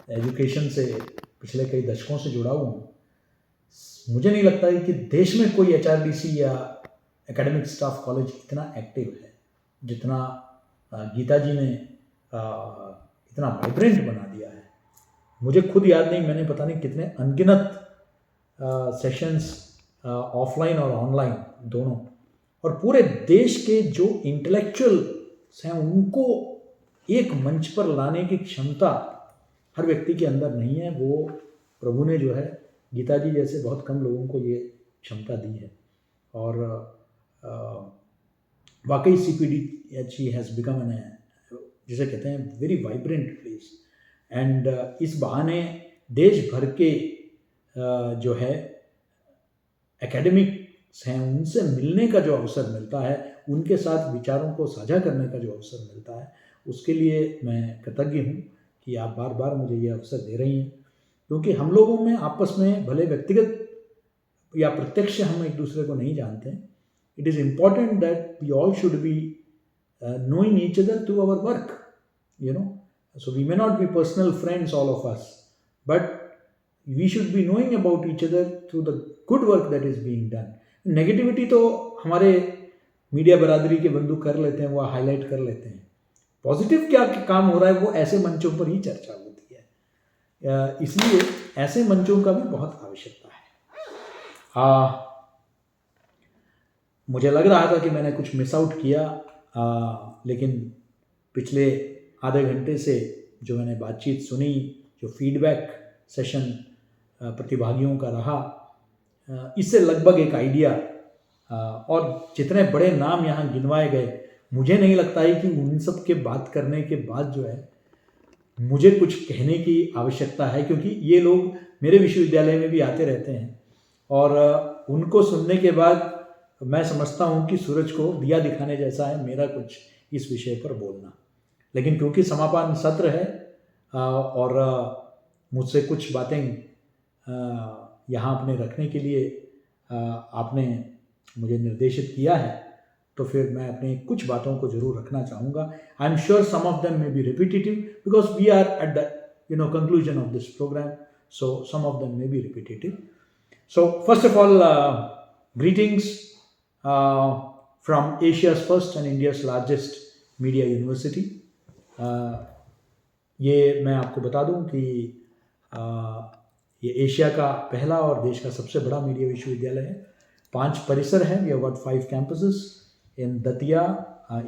Education से पिछले कई दशकों से जुड़ा हुआ हूँ। मुझे नहीं लगता है कि देश में कोई HRDC या एकेडमिक स्टाफ कॉलेज इतना एक्टिव है जितना गीता जी ने इतना वाइब्रेंट बना दिया है। मुझे खुद याद नहीं, मैंने पता नहीं कितने अनगिनत सेशंस ऑफलाइन और ऑनलाइन दोनों, और पूरे देश के जो इंटेलेक्चुअल्स हैं उनको एक मंच पर लाने की क्षमता हर व्यक्ति के अंदर नहीं है। वो प्रभु ने जो है गीता जी जैसे बहुत कम लोगों को ये क्षमता दी है। और वाकई CPDHE हैज़ बिकम एन, जिसे कहते हैं, वेरी वाइब्रेंट प्लेस। एंड इस बहाने देश भर के जो है एकेडमिक्स हैं उनसे मिलने का जो अवसर मिलता है, उनके साथ विचारों को साझा करने का जो अवसर मिलता है, उसके लिए मैं कृतज्ञ हूँ कि आप बार बार मुझे ये अवसर दे रही हैं। क्योंकि हम लोगों में आपस में भले व्यक्तिगत या प्रत्यक्ष हम एक दूसरे को नहीं जानते हैं, it is important that we all should be knowing each other through our work, so we may not be personal friends all of us, but we should be knowing about each other through the good work that is being done. Negativity तो हमारे media बरादरी के बंधु कर लेते हैं, वो highlight कर लेते हैं। पॉजिटिव क्या काम हो रहा है वो ऐसे मंचों पर ही चर्चा होती है, इसलिए ऐसे मंचों का भी बहुत आवश्यकता है। मुझे लग रहा था कि मैंने कुछ मिस आउट किया, लेकिन पिछले आधे घंटे से जो मैंने बातचीत सुनी, जो फीडबैक सेशन प्रतिभागियों का रहा, इससे लगभग एक आइडिया, और जितने बड़े नाम यहाँ गिनवाए गए, मुझे नहीं लगता है कि उन सब के बात करने के बाद जो है मुझे कुछ कहने की आवश्यकता है, क्योंकि ये लोग मेरे विश्वविद्यालय में भी आते रहते हैं और उनको सुनने के बाद मैं समझता हूँ कि सूरज को दिया दिखाने जैसा है मेरा कुछ इस विषय पर बोलना। लेकिन क्योंकि समापन सत्र है और मुझसे कुछ बातें यहाँ अपने रखने के लिए आपने मुझे निर्देशित किया है, तो फिर मैं अपने कुछ बातों को ज़रूर रखना चाहूँगा। I am sure some of them may be repetitive because we are at the conclusion of this programme, so some of them may be repetitive. So first of all, greetings from Asia's first and India's largest media university. ये मैं आपको बता दूं कि ये Asia का पहला और देश का सबसे बड़ा मीडिया विश्वविद्यालय है। 5 परिसर हैं। We have got 5 campuses in Datia,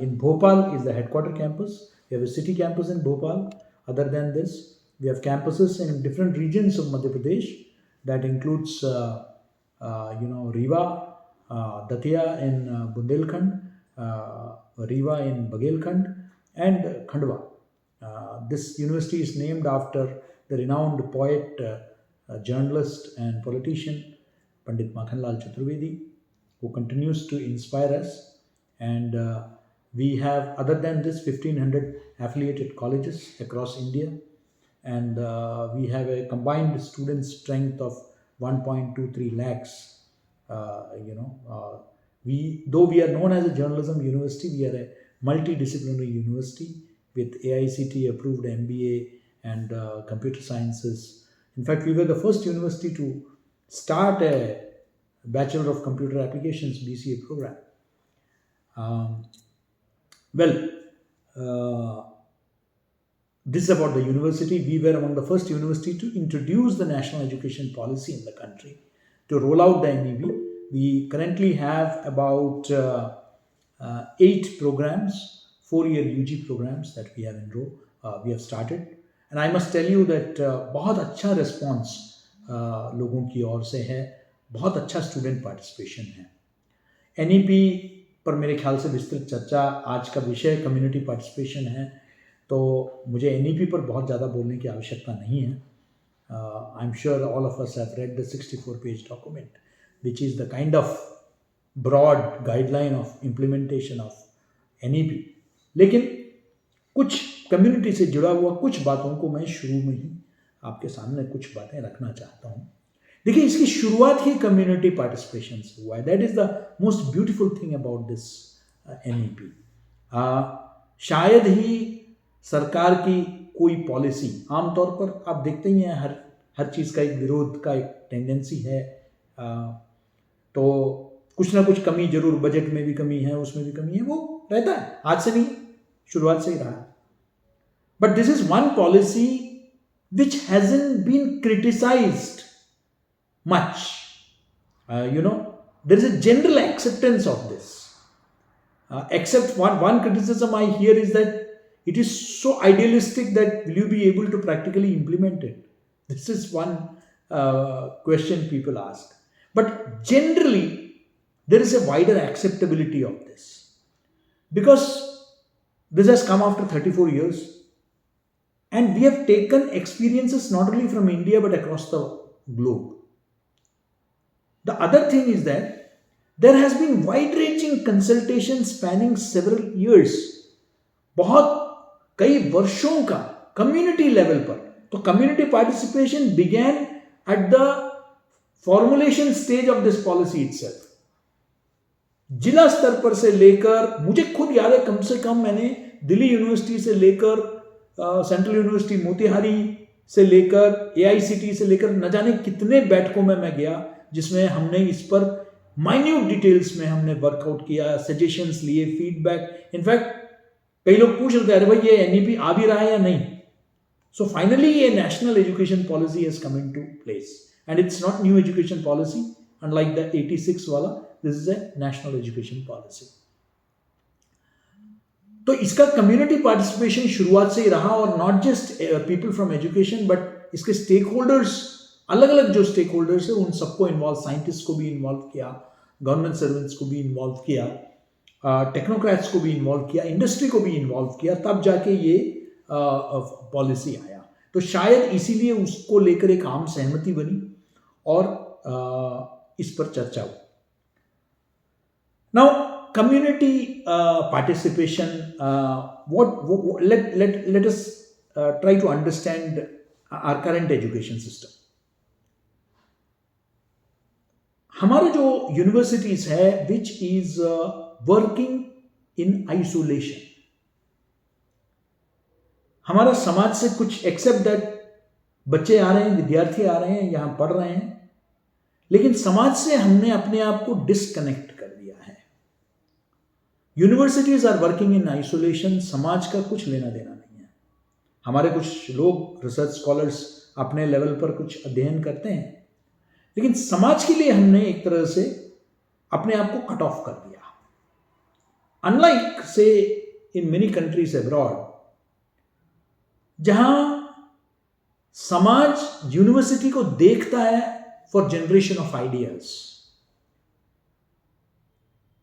in Bhopal is the headquarter campus. We have a city campus in Bhopal. Other than this, we have campuses in different regions of Madhya Pradesh. That includes Rewa, Datia in Bundelkhand, Rewa in Bagelkhand, and Khandwa. This university is named after the renowned poet, journalist and politician Pandit Makhanlal Chaturvedi, who continues to inspire us. And we have, other than this, 1500 affiliated colleges across India, and we have a combined student strength of 1.23 lakhs. Though we are known as a journalism university, we are a multidisciplinary university with AICT approved MBA and computer sciences. In fact, we were the first university to start a Bachelor of Computer Applications BCA program. This is about the university. We were among the first university to introduce the national education policy in the country, to roll out the NEP. We currently have about 8 programs, 4-year UG programs that we have enrolled, we have started. And I must tell you that बहुत अच्छा response लोगों की ओर से है, बहुत अच्छा student participation है। NEP पर मेरे ख्याल से विस्तृत चर्चा, आज का विषय कम्युनिटी पार्टिसिपेशन है, तो मुझे NEP पर बहुत ज़्यादा बोलने की आवश्यकता नहीं है। आई am sure all of us have read the 64-page document, which is the kind of broad guideline of implementation of NEP. लेकिन कुछ कम्युनिटी से जुड़ा हुआ कुछ बातों को मैं शुरू में ही आपके सामने कुछ बातें रखना चाहता हूँ। देखिए, इसकी शुरुआत ही कम्युनिटी पार्टिसिपेशन से हुआ है। That is the most beautiful thing about this NEP। शायद ही सरकार की कोई पॉलिसी, आमतौर पर आप देखते ही हैं हर चीज़ का एक विरोध का एक टेंडेंसी है। तो कुछ ना कुछ कमी जरूर, बजट में भी कमी है, उसमें भी कमी है, वो रहता है, आज से नहीं, शुरुआत से ही रहा है। But this is one policy which hasn't been criticized much. There is a general acceptance of this. Except one criticism I hear is that it is so idealistic that will you be able to practically implement it? This is one question people ask. But generally, there is a wider acceptability of this. Because this has come after 34 years. And we have taken experiences not only from India but across the globe. The other thing is that there has been wide-ranging consultation spanning several years. बहुत कई वर्षों का community level पर, तो community participation began at the formulation stage of this policy itself. जिला स्तर पर से लेकर, मुझे खुद याद है, कम से कम मैंने दिल्ली यूनिवर्सिटी से लेकर सेंट्रल यूनिवर्सिटी मोतिहारी से लेकर AICT से लेकर न जाने कितने बैठकों में मैं गया, जिसमें हमने इस पर माइन्यूट डिटेल्स में हमने वर्कआउट किया, सजेशंस लिए, फीडबैक। इनफैक्ट कई लोग पूछ रहे थे, अरे भाई ये NEP आ भी रहा है या नहीं। सो फाइनली ये national education policy has come into place and it's not new education policy, unlike the 86 वाला, this is a national education policy. तो इसका कम्युनिटी पार्टिसिपेशन शुरुआत से ही रहा, और not just people from education but इसके stake holders, अलग अलग जो स्टेक होल्डर्स है उन सबको इन्वॉल्व, साइंटिस्ट को भी इन्वॉल्व किया, गवर्नमेंट सर्वेंट्स को भी इन्वॉल्व किया, टेक्नोक्रेट्स को भी इन्वॉल्व किया, इंडस्ट्री को भी इन्वॉल्व किया, तब जाके ये पॉलिसी आया। तो शायद इसीलिए उसको लेकर एक आम सहमति बनी और इस पर चर्चा हुई। Now community participation, let us try to understand our current education system. हमारा जो यूनिवर्सिटीज है which is working in isolation, हमारा समाज से कुछ एक्सेप्ट दैट बच्चे आ रहे हैं, विद्यार्थी आ रहे हैं, यहां पढ़ रहे हैं, लेकिन समाज से हमने अपने आप को डिस्कनेक्ट कर दिया है। Universities are working in isolation, समाज का कुछ लेना देना नहीं है। हमारे कुछ लोग, रिसर्च स्कॉलर्स, अपने लेवल पर कुछ अध्ययन करते हैं, लेकिन समाज के लिए हमने एक तरह से अपने आप को कट ऑफ कर दिया। अनलाइक से इन मेनी कंट्रीज अब्रॉड, जहां समाज यूनिवर्सिटी को देखता है for generation of ideas.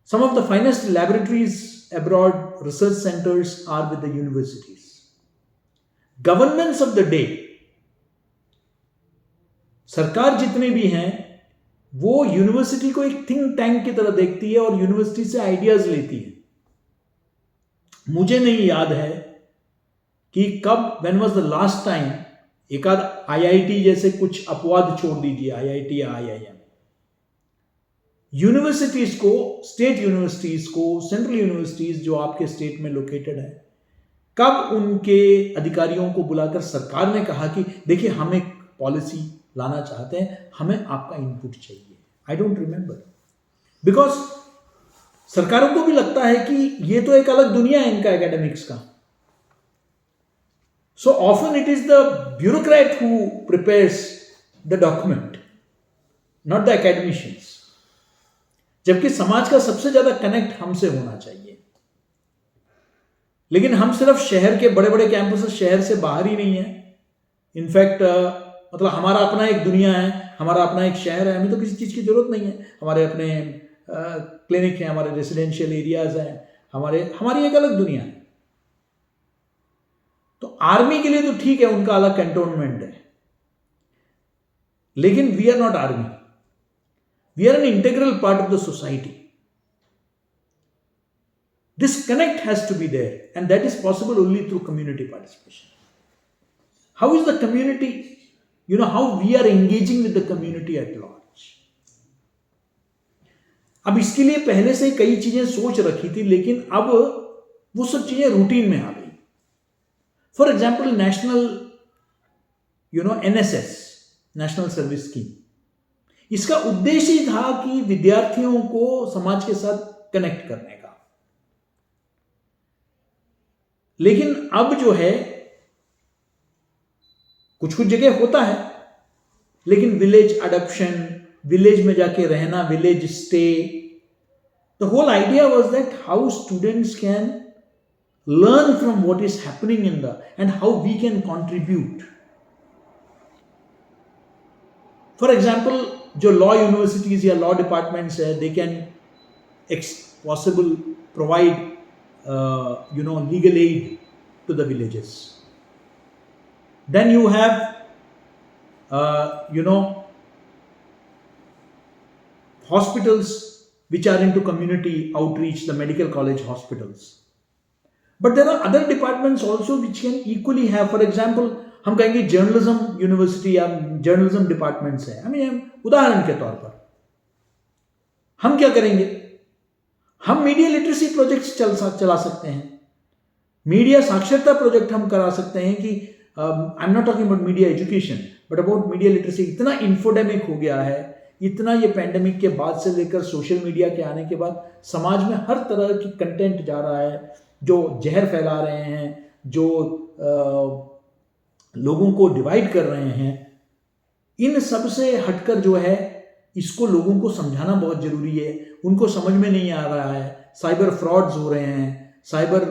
Some of the finest laboratories abroad, research centers are with the universities. Governments of the day, सरकार जितने भी हैं, वो यूनिवर्सिटी को एक थिंक टैंक की तरह देखती है और यूनिवर्सिटी से आइडियाज लेती है। मुझे नहीं याद है कि कब, when was the last time, एक आध IIT जैसे कुछ अपवाद छोड़ दीजिए, IIT या IIM, यूनिवर्सिटीज को, स्टेट यूनिवर्सिटीज को, सेंट्रल यूनिवर्सिटीज जो आपके स्टेट में लोकेटेड है, कब उनके अधिकारियों को बुलाकर सरकार ने कहा कि देखिए हम एक पॉलिसी लाना चाहते हैं, हमें आपका इनपुट चाहिए? आई डोंट रिमेंबर, बिकॉज सरकारों को भी लगता है कि ये तो एक अलग दुनिया है इनका, एकेडमिक्स का। So often it is the bureaucrat who prepares the document, not the academicians, जबकि समाज का सबसे ज्यादा कनेक्ट हमसे होना चाहिए। लेकिन हम सिर्फ शहर के बड़े बड़े कैंपस, शहर से बाहर ही नहीं है। इनफैक्ट मतलब हमारा अपना एक दुनिया है, हमारा अपना एक शहर है, हमें तो किसी चीज की जरूरत नहीं है। हमारे अपने क्लिनिक हैं, हमारे रेसिडेंशियल एरियाज हैं, हमारी एक अलग दुनिया है। तो आर्मी के लिए तो ठीक है, उनका अलग कैंटोनमेंट है, लेकिन we are not army, we are an integral part of the society. This connect has to be there, and that is possible only through community participation. How is the community, how we are engaging with the community at large? अब इसके लिए पहले से कई चीजें सोच रखी थी, लेकिन अब वो सब चीजें रूटीन में आ गई। For example national NSS, national service scheme, इसका उद्देश्य ही था कि विद्यार्थियों को समाज के साथ कनेक्ट करने का। लेकिन अब जो है कुछ कुछ जगह होता है, लेकिन विलेज अडॉप्शन, विलेज में जाके रहना, village stay, the whole idea was that how students can learn from what is happening and how we can contribute. For example, जो law universities या law departments है, they can possible provide legal aid to the villages. Then you have hospitals which are into community outreach, the medical college hospitals. But there are other departments also which can equally have, for example, हम कहेंगे journalism university या journalism departments है। हमें उदाहरण के तौर पर हम क्या करेंगे, हम मीडिया लिटरेसी प्रोजेक्ट्स चला सकते हैं, मीडिया साक्षरता प्रोजेक्ट हम करा सकते हैं कि I am not talking about media education but about media literacy. इतना इन्फोडेमिक हो गया है, इतना ये पैंडेमिक के बाद से लेकर सोशल मीडिया के आने के बाद समाज में हर तरह की कंटेंट जा रहा है जो जहर फैला रहे हैं, जो लोगों को डिवाइड कर रहे हैं। इन सब से हटकर जो है इसको लोगों को समझाना बहुत जरूरी है। उनको समझ में नहीं आ रहा है, साइबर फ्रॉड्स हो रहे हैं, साइबर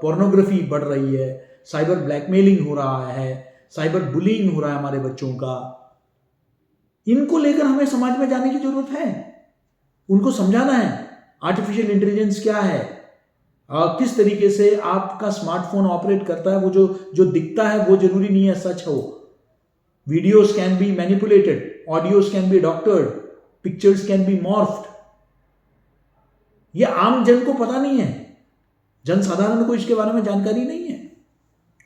पोर्नोग्राफी बढ़ रही है, साइबर ब्लैकमेलिंग हो रहा है, साइबर बुलिंग हो रहा है हमारे बच्चों का। इनको लेकर हमें समाज में जाने की जरूरत है, उनको समझाना है आर्टिफिशियल इंटेलिजेंस क्या है, किस तरीके से आपका स्मार्टफोन ऑपरेट करता है। वो जो दिखता है वो जरूरी नहीं है सच हो। Videos can be manipulated, audios can be doctored, pictures can be morphed. ये आम जन को पता नहीं है, जन साधारण को इसके बारे में जानकारी नहीं है।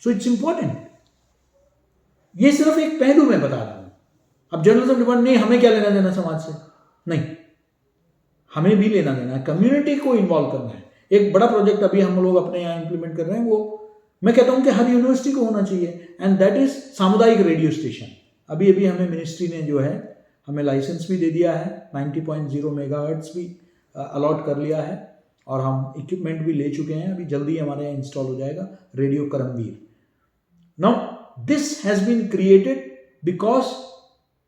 So it's important. ये सिर्फ एक पहलू मैं बता रहा हूं। अब जर्नलिज्म डिपार्टमेंट नहीं, हमें क्या लेना देना समाज से, नहीं, हमें भी लेना देना है, कम्युनिटी को इन्वॉल्व करना है। एक बड़ा प्रोजेक्ट अभी हम लोग अपने यहाँ इंप्लीमेंट कर रहे हैं, वो मैं कहता हूँ कि हर यूनिवर्सिटी को होना चाहिए, एंड दैट इज सामुदायिक रेडियो स्टेशन। अभी हमें मिनिस्ट्री ने जो है हमें लाइसेंस भी दे दिया है, 90.0 मेगाहर्ट्ज भी अलॉट कर लिया है, और हम इक्विपमेंट भी ले चुके हैं। अभी जल्दी हमारे यहाँ इंस्टॉल हो जाएगा radio Karmaveer. Now this has been created because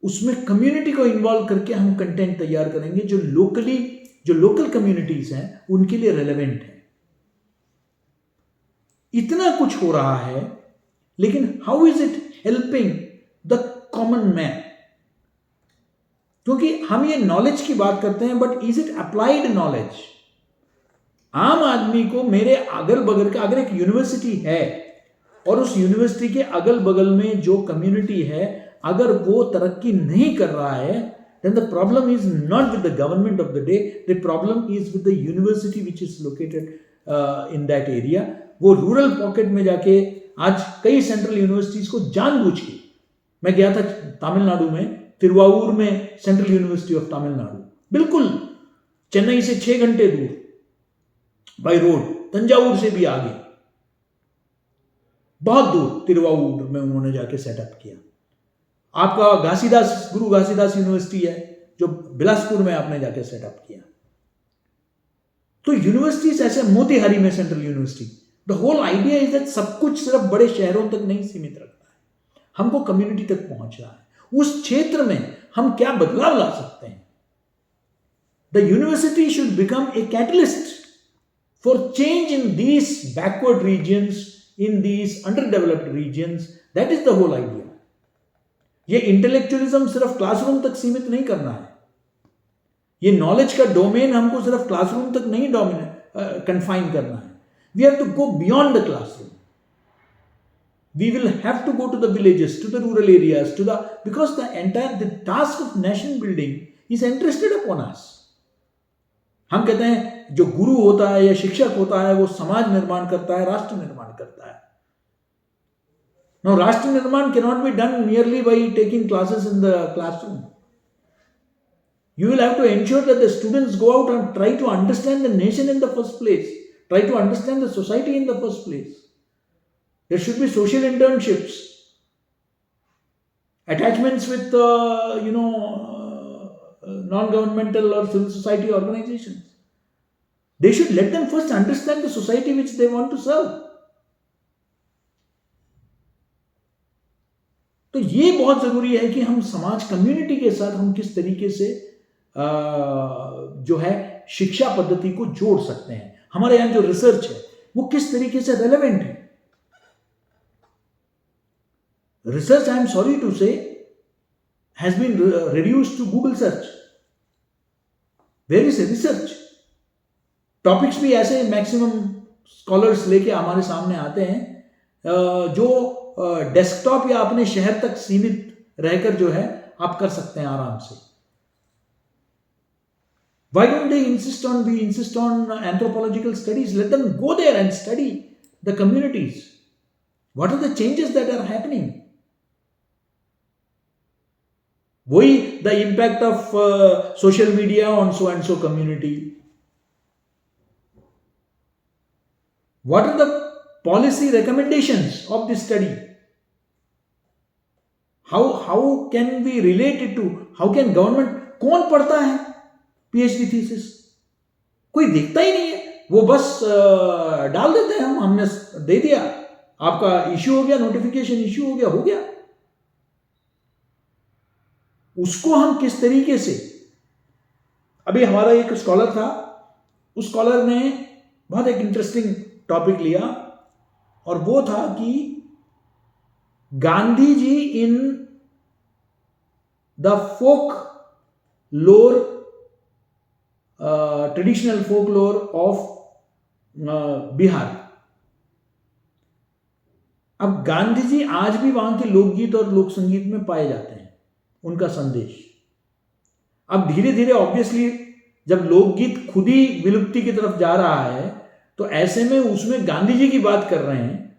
उसमें कम्युनिटी को इन्वॉल्व करके हम कंटेंट तैयार करेंगे जो लोकल कम्युनिटीज हैं उनके लिए रेलेवेंट है। इतना कुछ हो रहा है, लेकिन how is it helping the common man? क्योंकि हम ये नॉलेज की बात करते हैं, but is it applied knowledge? आम आदमी को, मेरे अगल बगल का अगर एक यूनिवर्सिटी है और उस यूनिवर्सिटी के अगल बगल में जो कम्युनिटी है अगर वो तरक्की नहीं कर रहा है, then the problem is not with the government of the day, the problem is with the university which is located in that area. वो रूरल पॉकेट में जाके आज कई सेंट्रल यूनिवर्सिटीज को जानबूझ के, मैं गया था तमिलनाडु में, तिरुवाऊर में सेंट्रल यूनिवर्सिटी ऑफ तमिलनाडु, बिल्कुल चेन्नई से 6 घंटे दूर बाय रोड, तंजावुर से भी आगे, बहुत दूर तिरुवाऊर में उन्होंने जाके सेटअप किया। आपका गुरु घासीदास यूनिवर्सिटी है जो बिलासपुर में आपने जाके सेटअप किया। तो यूनिवर्सिटीज ऐसे, मोतीहारी में central university. The whole idea is that सब कुछ सिर्फ बड़े शहरों तक नहीं सीमित रखना है, हमको कम्युनिटी तक पहुंचना है। उस क्षेत्र में हम क्या बदलाव ला सकते हैं? The university should become a catalyst for change in these backward regions, in these underdeveloped regions. That is the whole idea. ये इंटेलेक्चुअलिज्म सिर्फ क्लासरूम तक सीमित नहीं करना है। ये नॉलेज का डोमेन हमको सिर्फ क्लासरूम तक नहीं कन्फाइन करना है। We have to go beyond the classroom. We will have to go to the villages, to the rural areas, because the task of nation building is interested upon us. हम कहते हैं जो गुरु होता है या शिक्षक होता है वो समाज निर्माण करता है, राष्ट्र निर्माण करता है। Now, Rashtra Nirman cannot be done merely by taking classes in the classroom. You will have to ensure that the students go out and try to understand the nation in the first place, try to understand the society in the first place. There should be social internships, attachments with non-governmental or civil society organizations. They should let them first understand the society which they want to serve. तो ये बहुत ज़रूरी है कि हम समाज, community के साथ हम किस तरीके से जो है शिक्षा पद्धति को जोड़ सकते हैं. हमारे यहाँ जो रिसर्च है वो किस तरीके से रेलेवेंट है. Research, I am sorry to say, has been reduced to Google search. Where is the research? Topics भी ऐसे मैक्सिमम स्कॉलर्स लेके हमारे सामने आते हैं जो डेस्कटॉप या अपने शहर तक सीमित रहकर जो है आप कर सकते हैं आराम से. Why don't they insist on anthropological studies? Let them go there and study the communities. What are the changes that are happening? वही the impact of social media on so and so community. What are the policy recommendations of this study? How can we relate it to, how can government, कौन पढ़ता है PhD thesis? कोई देखता ही नहीं है, वो बस डाल देते हैं. हमने दे दिया, आपका इश्यू हो गया, नोटिफिकेशन इश्यू हो गया. उसको हम किस तरीके से, अभी हमारा एक स्कॉलर था, उस स्कॉलर ने बहुत एक इंटरेस्टिंग टॉपिक लिया और वो था कि Gandhi ji in the folk लोर, ट्रेडिशनल फोक लोर ऑफ बिहार. अब गांधी जी आज भी वहां के लोकगीत और लोक संगीत में पाए जाते हैं, उनका संदेश. अब धीरे धीरे ऑब्वियसली जब लोकगीत खुद ही विलुप्ति की तरफ जा रहा है तो ऐसे में उसमें गांधी जी की बात कर रहे हैं.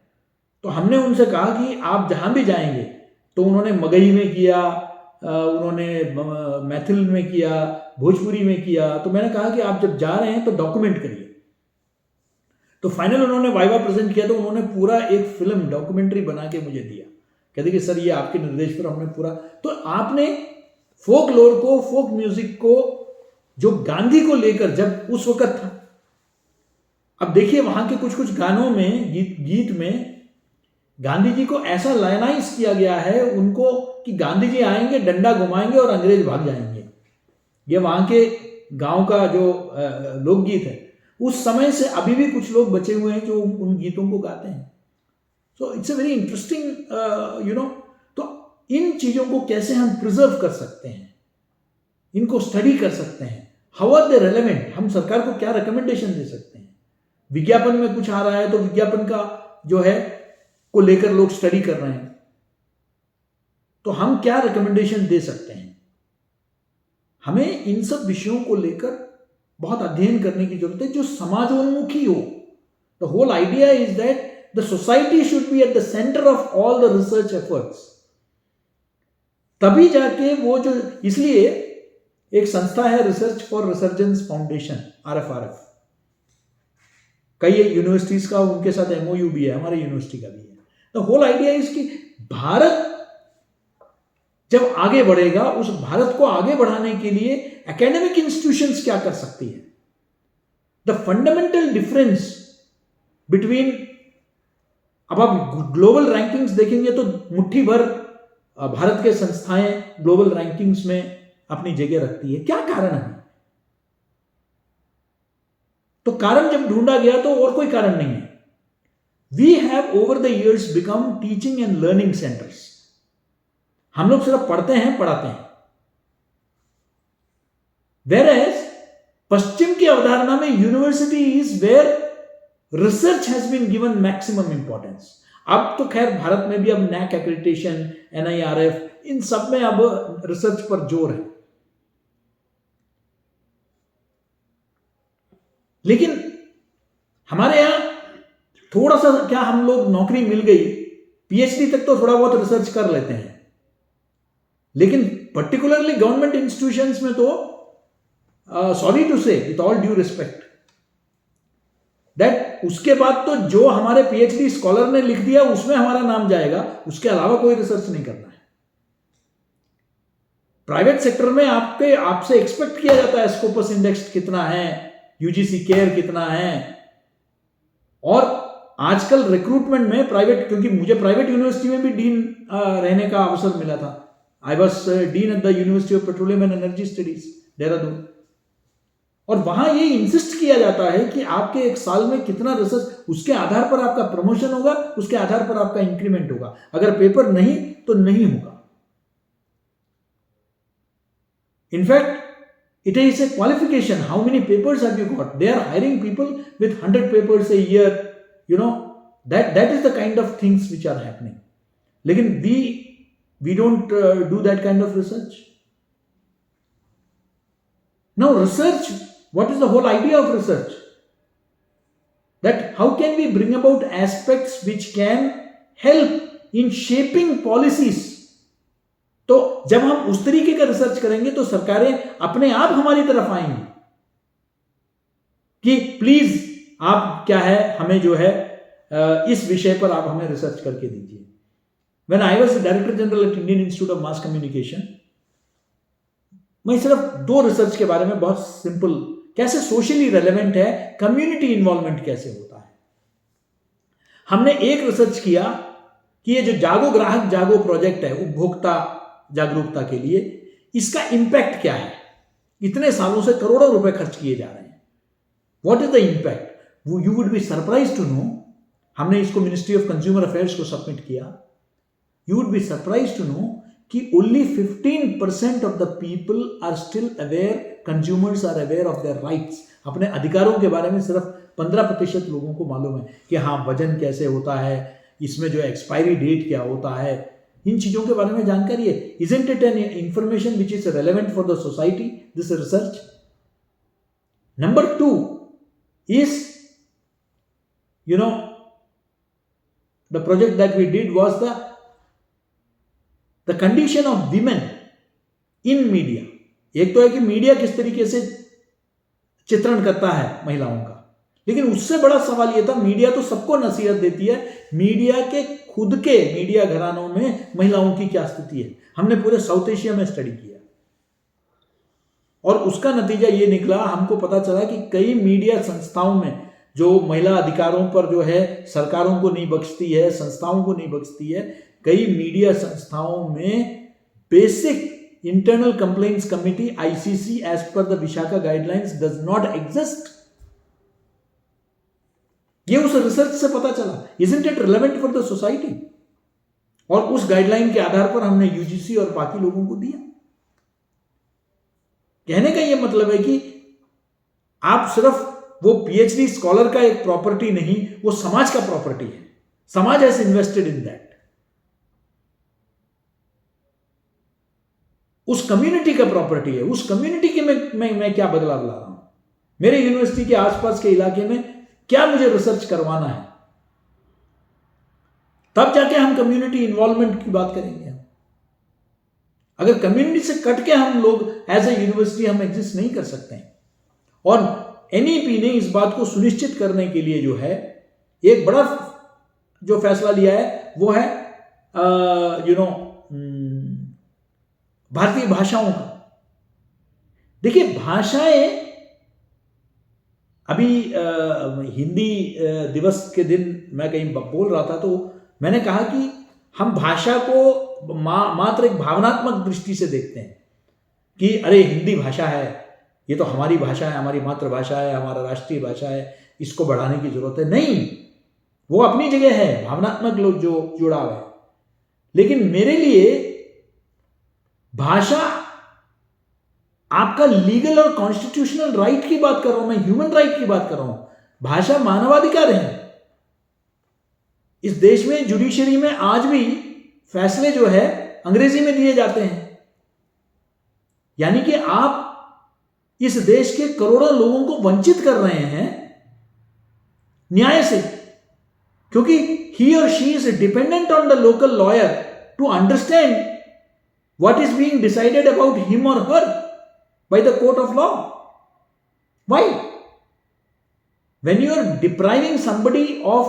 तो हमने उनसे कहा कि आप जहां भी जाएंगे, तो उन्होंने मगही में किया, उन्होंने मैथिल में किया, भोजपुरी में किया. तो मैंने कहा कि आप जब जा रहे हैं तो डॉक्यूमेंट करिए. तो फाइनल उन्होंने वाइवा प्रेजेंट किया, तो उन्होंने पूरा एक फिल्म डॉक्यूमेंट्री बना के मुझे दिया. कहते कि सर ये आपके निर्देश पर हमने पूरा. तो आपने फोक लोर को, फोक म्यूजिक को, जो गांधी को लेकर जब उस वक्त था, अब देखिए वहां के कुछ कुछ गानों में, गीत में गांधी जी को ऐसा लायनाइज किया गया है उनको कि गांधी जी आएंगे, डंडा घुमाएंगे और अंग्रेज भाग जाएंगे. ये वहां के गांव का जो लोकगीत है, उस समय से अभी भी कुछ लोग बचे हुए हैं जो उन गीतों को गाते हैं. So it's a very interesting तो इन चीजों को कैसे हम प्रिजर्व कर सकते हैं, इनको स्टडी कर सकते हैं. How are they relevant? हम सरकार को क्या रिकमेंडेशन दे सकते हैं? विज्ञापन में कुछ आ रहा है तो विज्ञापन का जो है को लेकर लोग स्टडी कर रहे हैं, तो हम क्या रिकमेंडेशन दे सकते हैं? हमें इन सब विषयों को लेकर बहुत अध्ययन करने की जरूरत है जो समाजोन्मुखी हो. The whole idea is that the society should be at the centre of all the research efforts. तभी जाके वो जो, इसलिए एक संस्था है research for resurgence foundation, RFRF. कई यूनिवर्सिटीज का उनके साथ MOU भी है, हमारे यूनिवर्सिटी का भी है. द होल आइडिया इज कि भारत जब आगे बढ़ेगा, उस भारत को आगे बढ़ाने के लिए एकेडमिक इंस्टीट्यूशंस क्या कर सकती है. द फंडामेंटल डिफरेंस बिटवीन, अब आप ग्लोबल रैंकिंग्स देखेंगे तो मुट्ठी भर भारत के संस्थाएं ग्लोबल रैंकिंग्स में अपनी जगह रखती है. क्या कारण है? तो कारण जब ढूंढा गया तो और कोई कारण नहीं है. We have over the years become teaching and learning centres. हम लोग सिर्फ पढ़ते हैं, पढ़ाते हैं. Whereas पश्चिम की अवधारणा में university is where research has been given maximum importance. अब तो खैर भारत में भी अब NAAC एक्रेडिटेशन, NIRF, इन सब में अब रिसर्च पर जोर है. लेकिन हमारे यहां थोड़ा सा क्या, हम लोग नौकरी मिल गई, PhD तक तो थोड़ा बहुत रिसर्च कर लेते हैं, लेकिन पर्टिकुलरली गवर्नमेंट इंस्टीट्यूशंस में तो सॉरी टू से, with all due respect, that उसके बाद तो जो हमारे पीएचडी स्कॉलर ने लिख दिया उसमें हमारा नाम जाएगा, उसके अलावा कोई रिसर्च नहीं करना है। प्राइवेट सेक्टर में आपसे एक्सपेक्ट किया जाता है स्कोपस इंडेक्स कितना है, यूजीसी केयर कितना है। और आजकल रिक्रूटमेंट में प्राइवेट, क्योंकि मुझे प्राइवेट यूनिवर्सिटी में भी डीन रहने का अवसर मिला था। I was dean at the university of petroleum and energy studies Dehradun. और वहां ये इंसिस्ट किया जाता है कि आपके एक साल में कितना रिसर्च, उसके आधार पर आपका प्रमोशन होगा, उसके आधार पर आपका इंक्रीमेंट होगा। अगर पेपर नहीं तो नहीं होगा। In fact it is a qualification. How many papers have you got? They are hiring people with 100 papers a year. You know, that is the kind of things which are happening. लेकिन we don't do that kind of research. Now research, what is the whole idea of research? That how can we bring about aspects which can help in shaping policies? तो जब हम उस तरीके का research करेंगे तो सरकारें अपने आप हमारी तरफ आएंगी कि प्लीज आप क्या है, हमें जो है इस विषय पर आप हमें रिसर्च करके दीजिए। When I was director general at Indian Institute of Mass Communication, मैं सिर्फ 2 रिसर्च के बारे में बहुत सिंपल, कैसे सोशली रेलेवेंट है, कम्युनिटी इन्वॉल्वमेंट कैसे होता है। हमने एक रिसर्च किया कि ये जो जागो ग्राहक जागो प्रोजेक्ट है उपभोक्ता जागरूकता के लिए, इसका इंपैक्ट क्या है। इतने सालों से करोड़ों रुपए खर्च किए जा रहे हैं। What is the impact? You would be surprise to know, हमने इसको मिनिस्ट्री ऑफ कंज्यूमर अफेयर्स को सबमिट किया। You would be surprise to know कि only 15% of the people are still aware, consumers are aware of their rights. अपने अधिकारों के बारे में सिर्फ 15% लोगों को मालूम है कि हाँ वजन कैसे होता है, इसमें जो एक्सपायरी डेट क्या होता है, इन चीजों के बारे में जानकारी है। Isn't it an information which is relevant for the society, this research? Number 2 is, you know, the project that we did was the condition of women in media. एक तो है कि मीडिया किस तरीके से चित्रण करता है महिलाओं का, लेकिन उससे बड़ा सवाल यह था, मीडिया तो सबको नसीहत देती है, मीडिया के खुद के मीडिया घरानों में महिलाओं की क्या स्थिति है। हमने पूरे साउथ एशिया में स्टडी किया और उसका नतीजा ये निकला, हमको पता चला कि कई मीडिया संस्थाओं में जो महिला अधिकारों पर जो है सरकारों को नहीं बख्शती है, संस्थाओं को नहीं बख्शती है, कई मीडिया संस्थाओं में basic internal complaints committee ICC as per the Vishakha guidelines does not exist. ये उस रिसर्च से पता चला। Isn't it relevant for the society? और उस गाइडलाइन के आधार पर हमने यूजीसी और बाकी लोगों को दिया। कहने का यह मतलब है कि आप सिर्फ वो पीएचडी स्कॉलर का एक प्रॉपर्टी नहीं, वो समाज का प्रॉपर्टी है। समाज हैज इन्वेस्टेड इन दैट। उस कम्युनिटी का प्रॉपर्टी है। उस कम्युनिटी के मैं क्या बदलाव ला रहा हूं, मेरे यूनिवर्सिटी के आसपास के इलाके में क्या मुझे रिसर्च करवाना है, तब जाके हम कम्युनिटी इन्वॉल्वमेंट की बात करेंगे। अगर कम्युनिटी से कट के हम लोग एज ए यूनिवर्सिटी हम एग्जिस्ट नहीं कर सकते हैं। और एनईपी ने इस बात को सुनिश्चित करने के लिए जो है एक बड़ा जो फैसला लिया है वो है भारतीय भाषाओं का। देखिए भाषाएं, अभी हिंदी दिवस के दिन मैं कहीं बोल रहा था तो मैंने कहा कि हम भाषा को मात्र एक भावनात्मक दृष्टि से देखते हैं कि अरे हिंदी भाषा है, ये तो हमारी भाषा है, हमारी मातृभाषा है, हमारा राष्ट्रीय भाषा है, इसको बढ़ाने की जरूरत है। नहीं, वो अपनी जगह है, भावनात्मक लोग जो जुड़ाव है। लेकिन मेरे लिए भाषा आपका लीगल और कॉन्स्टिट्यूशनल राइट की बात कर रहा हूं मैं, ह्यूमन राइट की बात कर रहा हूं। भाषा मानवाधिकार है। इस देश में जुडिशरी में आज भी फैसले जो है अंग्रेजी में दिए जाते हैं। यानी कि आप इस देश के करोड़ों लोगों को वंचित कर रहे हैं न्याय से, क्योंकि he or she is dependent on the local lawyer to understand what is being decided about him or her by the court of law. Why? when you are depriving somebody of,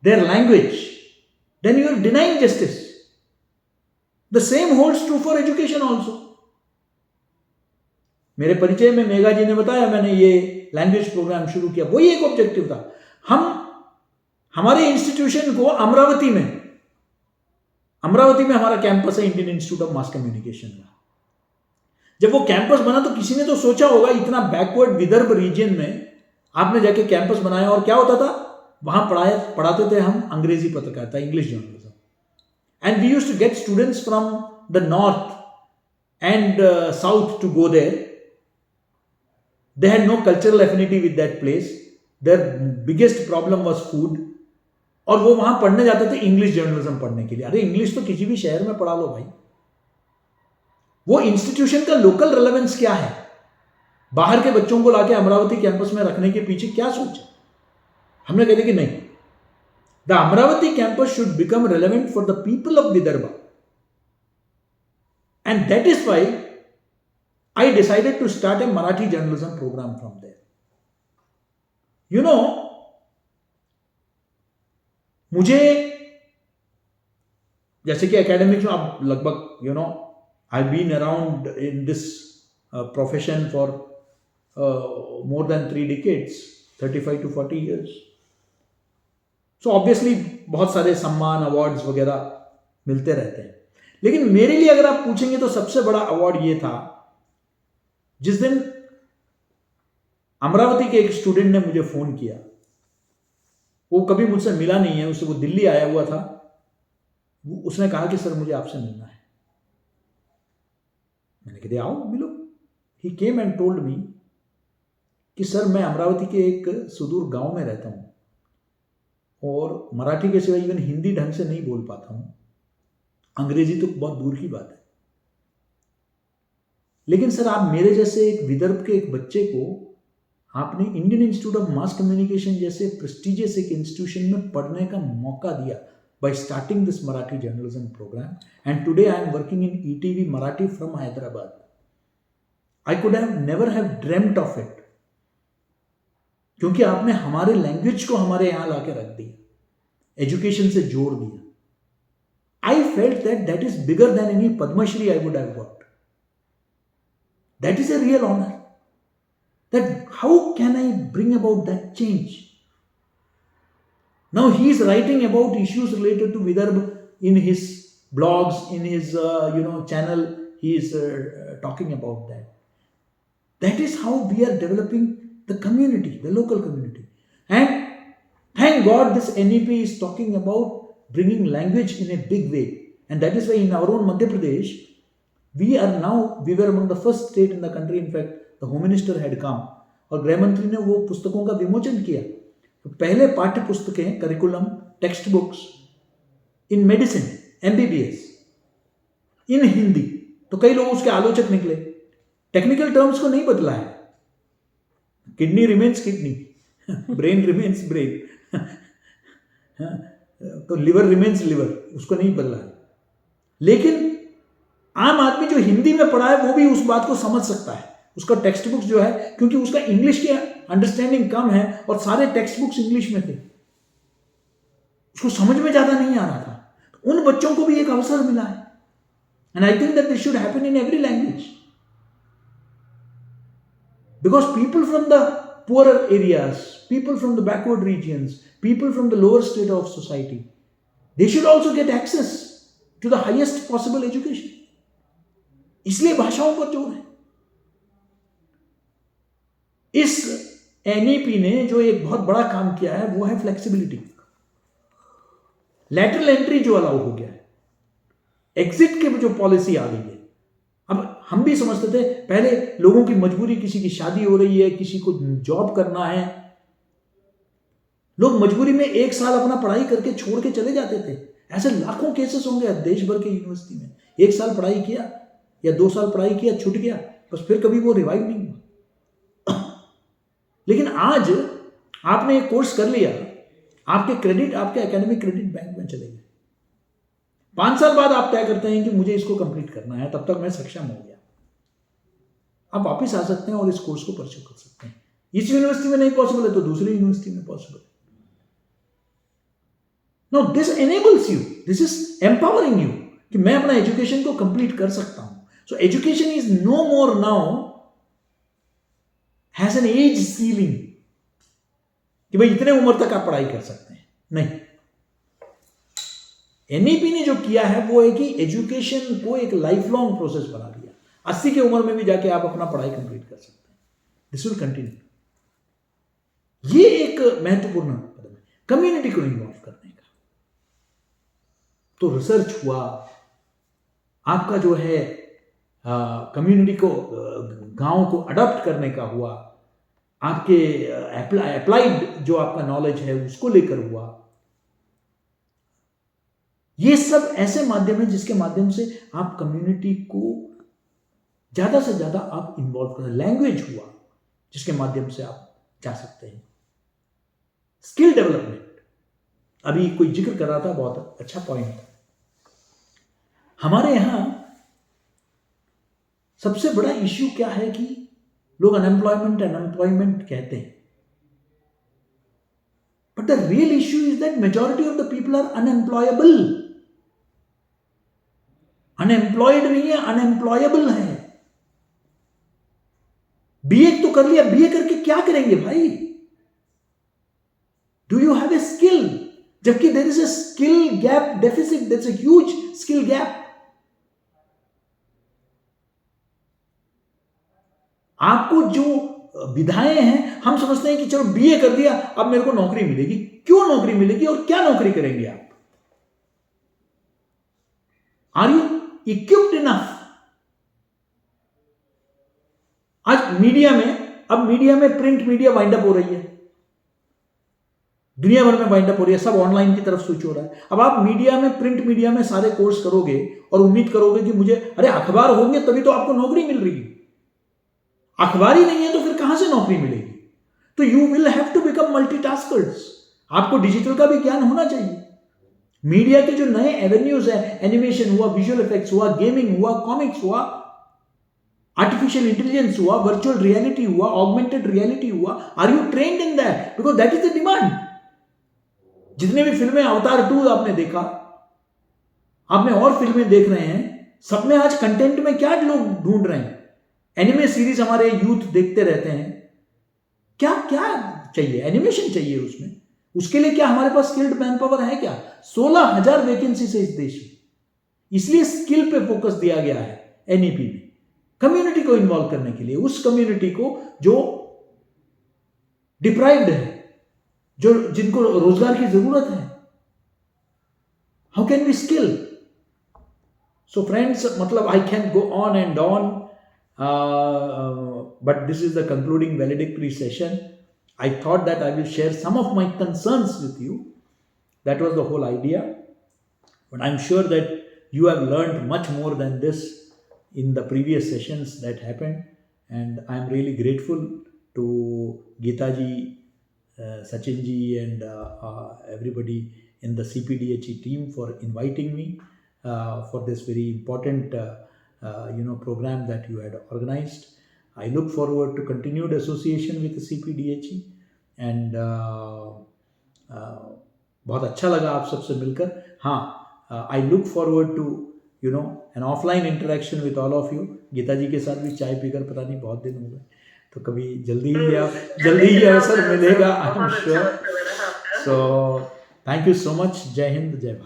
their language, then you are denying justice. The same holds true for education also. मेरे परिचय में मेघा जी ने बताया, मैंने ये language program शुरू किया, वही एक ऑब्जेक्टिव था। हमारे इंस्टीट्यूशन को अमरावती में हमारा कैंपस है, Indian Institute of Mass communication का। जब वो कैंपस बना तो किसी ने तो सोचा होगा, इतना बैकवर्ड विदर्भ रीजन में आपने जाके कैंपस बनाया, और क्या होता था वहां पढ़ाते थे हम अंग्रेजी पत्रकारिता, English journalism, and we used to get students from the north and south to go there. They had no cultural affinity with that place. Their biggest problem was food. और वो वहां पढ़ने जाते थे इंग्लिश जर्नलिज्म पढ़ने के लिए. अरे इंग्लिश तो किसी भी शहर में पढ़ा लो भाई. वो इंस्टीट्यूशन का लोकल रेलेवेंस क्या है? बाहर के बच्चों को लाके अमरावती कैंपस में रखने के पीछे क्या सोच है? हमने कहते कि नहीं, the Amravati campus should become relevant for the people of Vidarbha, and that is why I decided to start a Marathi journalism program from there. मुझे जैसे कि एकेडमिक्स में अब लगभग I've been around in this profession for more than 3 decades, 35 to 40 years. So obviously बहुत सारे सम्मान, awards वगैरह मिलते रहते हैं, लेकिन मेरे लिए अगर आप पूछेंगे तो सबसे बड़ा अवार्ड ये था जिस दिन अमरावती के एक स्टूडेंट ने मुझे फोन किया। वो कभी मुझसे मिला नहीं है, उससे वो दिल्ली आया हुआ था। उसने कहा कि सर मुझे आपसे मिलना है। मैंने कहा आओ मिलो। ही केम एंड टोल्ड मी कि सर मैं अमरावती के एक सुदूर गांव में रहता हूं और मराठी के सिवा इवन हिंदी ढंग से नहीं बोल पाता हूं, अंग्रेजी तो बहुत दूर की बात है, लेकिन सर आप मेरे जैसे एक विदर्भ के एक बच्चे को आपने Indian Institute of Mass communication जैसे प्रेस्टिजियस एक इंस्टीट्यूशन में पढ़ने का मौका दिया by starting this Marathi journalism program, and today I am working in ETV Marathi from Hyderabad. I could have never have dreamt of it, क्योंकि आपने हमारे लैंग्वेज को हमारे यहां लाके रख दिया, एजुकेशन से जोड़ दिया. I felt that is bigger than any Padma Shri I would have got. That is a real honor. That how can I bring about that change? Now he is writing about issues related to Vidarbha in his blogs, in his channel. He is talking about that. That is how we are developing the community, the local community. And thank God this NEP is talking about bringing language in a big way. And that is why in our own Madhya Pradesh, we were among the first state in the country. In fact, the Home Minister had come और गृह मंत्री ने वो पुस्तकों का विमोचन किया. पहले पाठ्य पुस्तकें, करिकुलम, टेक्स्ट बुक्स इन मेडिसिन, MBBS इन हिंदी. तो कई लोग उसके आलोचक निकले. टेक्निकल टर्म्स को नहीं बदला है. Kidney remains kidney, brain remains brain, तो लिवर रिमेन्स लिवर, उसको नहीं बदला है. लेकिन आम आदमी जो हिंदी में पढ़ा है वो भी उस बात को समझ सकता है. उसका टेक्स्ट बुक्स जो है, क्योंकि उसका इंग्लिश की अंडरस्टैंडिंग कम है और सारे टेक्स्ट बुक्स इंग्लिश में थे, उसको समझ में ज्यादा नहीं आ रहा था. तो उन बच्चों को भी एक अवसर मिला है. And I think that this should happen in every language, because people from the poorer areas, people from the backward regions, people from the lower state of society, they should also get access to the highest possible education. इसलिए भाषाओं पर जोर है. इस NEP ने जो एक बहुत बड़ा काम किया है वो है फ्लेक्सिबिलिटी. लैटरल एंट्री जो अलाउ हो गया है, एग्जिट की जो पॉलिसी आ गई है. अब हम भी समझते थे पहले लोगों की मजबूरी, किसी की शादी हो रही है, किसी को जॉब करना है, लोग मजबूरी में 1 साल अपना पढ़ाई करके छोड़ के चले जाते थे. ऐसे लाखों केसेस होंगे देश भर के यूनिवर्सिटी में. 1 साल पढ़ाई किया या 2 साल पढ़ाई किया, छूट गया, बस फिर कभी वो रिवाइव नहीं हुआ. लेकिन आज आपने एक कोर्स कर लिया, आपके क्रेडिट, आपके एकेडमिक क्रेडिट बैंक में चले गए. 5 साल बाद आप तय करते हैं कि मुझे इसको कंप्लीट करना है, तब तक मैं सक्षम हो गया. आप वापिस आ सकते हैं और इस कोर्स को परस्यू कर सकते हैं. इस यूनिवर्सिटी में नहीं पॉसिबल है तो दूसरी यूनिवर्सिटी में पॉसिबल है। No, this enables you, this is empowering you कि मैं अपना एजुकेशन को कंप्लीट कर सकता हूं। So education is no more now has an age ceiling कि भाई इतने उम्र तक आप पढ़ाई कर सकते हैं, नहीं। एनईपी ने जो किया है वो है कि एजुकेशन को एक लाइफ लॉन्ग प्रोसेस बना दिया। 80 की उम्र में भी जाके आप अपना पढ़ाई कंप्लीट कर सकते हैं। This will continue. ये एक महत्वपूर्ण कदम है कम्युनिटी को इन्वॉल्व करने का। तो रिसर्च हुआ, आपका जो है कम्युनिटी को, गांव को अडॉप्ट करने का हुआ, आपके अप्लाइड जो आपका नॉलेज है उसको लेकर हुआ। ये सब ऐसे माध्यम है जिसके माध्यम से आप कम्युनिटी को ज्यादा से ज्यादा आप इन्वॉल्व कर। लैंग्वेज हुआ जिसके माध्यम से आप जा सकते हैं। स्किल डेवलपमेंट, अभी कोई जिक्र कर रहा था, बहुत अच्छा पॉइंट। हमारे यहां सबसे बड़ा इश्यू क्या है कि लोग अनएम्प्लॉयमेंट कहते हैं, but the real issue is that majority of the people are unemployable. Unemployed नहीं है, अनएम्प्लॉयबल है। बीए तो कर लिया, बीए करके क्या करेंगे भाई? Do you have a skill? जबकि there is a skill gap deficit, there is a huge skill gap. आपको जो विधाएं हैं, हम समझते हैं कि चलो बीए कर दिया अब मेरे को नौकरी मिलेगी। क्यों नौकरी मिलेगी और क्या नौकरी करेंगे आप? Are you equipped enough? आज मीडिया में, अब मीडिया में प्रिंट मीडिया वाइंड अप हो रही है, दुनिया भर में वाइंड अप हो रही है, सब ऑनलाइन की तरफ स्विच हो रहा है। अब आप मीडिया में, प्रिंट मीडिया में सारे कोर्स करोगे और उम्मीद करोगे कि मुझे, अरे अखबार होंगे तभी तो आपको नौकरी मिल रही है। अखबार ही नहीं है तो फिर कहां से नौकरी मिलेगी? तो you will have to become multitaskers. आपको डिजिटल का भी ज्ञान होना चाहिए। मीडिया के जो नए एवेन्यूज है, एनिमेशन हुआ, विजुअल इफेक्ट्स हुआ, गेमिंग हुआ, कॉमिक्स हुआ, आर्टिफिशियल इंटेलिजेंस हुआ, वर्चुअल रियलिटी हुआ, ऑगमेंटेड रियलिटी हुआ, are you trained in that? Because that is the demand. जितने भी फिल्में, अवतार 2 आपने देखा, आपने और फिल्में देख रहे हैं, सब में आज कंटेंट में क्या लोग ढूंढ रहे हैं? एनिमे सीरीज हमारे यूथ देखते रहते हैं। क्या क्या चाहिए? एनिमेशन चाहिए उसमें। उसके लिए क्या हमारे पास स्किल्ड मैन पावर है क्या? 16,000 वैकेंसी से इस देश में। इसलिए स्किल पे फोकस दिया गया है एनईपी में, कम्युनिटी को इन्वॉल्व करने के लिए। उस कम्युनिटी को जो डिप्राइव्ड है, जो जिनको रोजगार की जरूरत है, how can we skill? So friends, मतलब I can go on and on, but this is the concluding valedictory session. I thought that I will share some of my concerns with you. That was the whole idea. But I'm sure that you have learned much more than this in the previous sessions that happened. And I'm really grateful to Geeta ji, Sachin ji, and everybody in the CPDHE team for inviting me for this very important program that you had organized. I look forward to continued association with the CPDHE and बहुत अच्छा लगा आप सबसे मिलकर। हाँ, I look forward to an offline interaction with all of you. Gita जी के साथ भी चाय पीकर पता नहीं बहुत दिन हो गए, तो कभी जल्दी ही अवसर मिलेगा, आई am sure. So thank you so much. जय हिंद, जय भारत।